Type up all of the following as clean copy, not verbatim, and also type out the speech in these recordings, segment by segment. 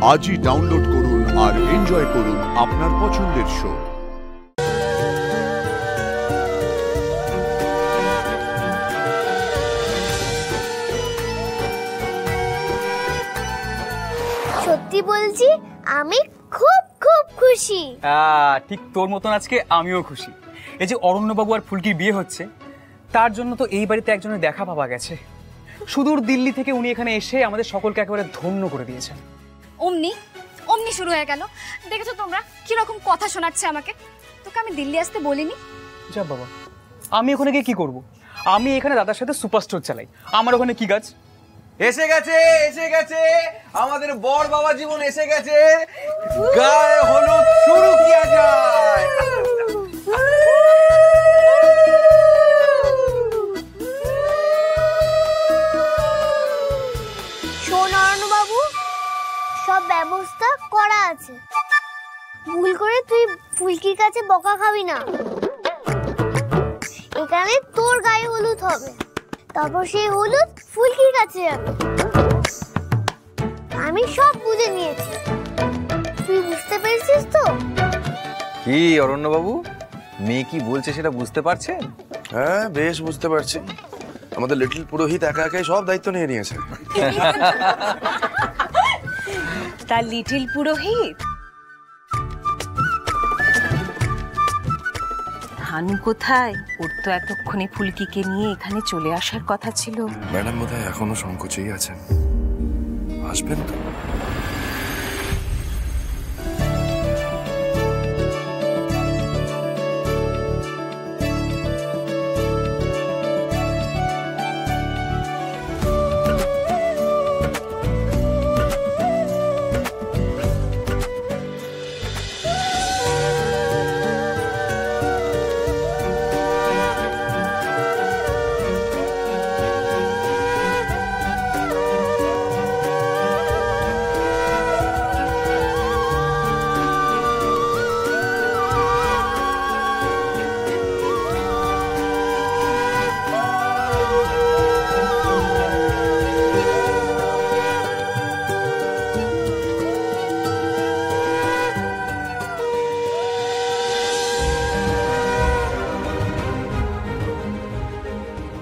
আজই ডাউনলোড করুন আর এনজয় করুন আপনার পছন্দের শো। সত্যি বলছি আমি খুব খুব খুশি। ঠিক তোর মতন আজকে আমিও খুশি। এই যে অরণ্যবাবু আর ফুলকির বিয়ে হচ্ছে, তার জন্য তো এই বাড়িতে একজনের দেখা পাওয়া গেছে। সুদূর দিল্লি থেকে উনি এখানে এসে আমাদের সকলকে একেবারে ধন্য করে দিয়েছেন। অমনি অমনি শুরু হয়ে গেল। দেখেছো তোমরা কিরকম কথা শোনাচ্ছে আমাকে? তোকে আমি দিল্লি আসতে বলিনি? যা বাবা, আমি ওখানে গিয়ে কি করব? আমি এখানে দাদার সাথে সুপার স্টোর চালাই, আমার ওখানে কি কাজ? এসে গেছে এসে গেছে আমাদের বর বাবা জীবন এসে গেছে। গায়ে হলুদ শুরু কিয়া যায়। শোন অরণ্যবাবু, সব ব্যবস্থা করা আছে। ভুল করে তুই ফুলকির কাছে বকা খাবি না। এখানে তোর গায়ে হলুদ হবে, তারপর সেই হলুদ ফুলকির কাছে যাবে। আমি সব বুঝে নিয়েছি, তুই বুঝতে পেরেছিস তো? কি অরণ্যবাবু, মেয়ে কি বলছে সেটা বুঝতে পারছেন? হ্যাঁ, বেশ বুঝতে পারছি। আমাদের লিটল পুরোহিত একা একাই সব দায়িত্ব নিয়ে নিয়েছে। তার লিটল পুরোহিত হানু কোথায়? ওর তো এতক্ষণে ফুলকিকে নিয়ে এখানে চলে আসার কথা ছিল। ম্যাডাম বোধহয় এখনো সংকোচেই আছেন, আসবেন তো?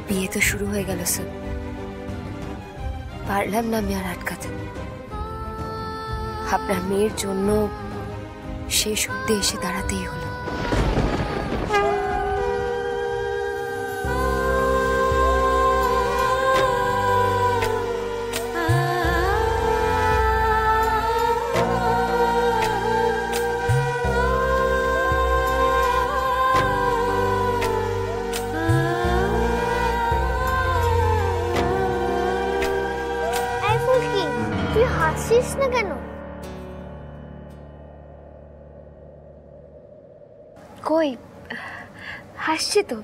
বিয়ে তো শুরু হয়ে গেল স্যার, পারলাম না আমি আর আটকাতে। আপনার মেয়ের জন্য শেষ অব্দি এসে দাঁড়াতেই হলো। তুই হাসিস না কেন? কই, হাসছি তো।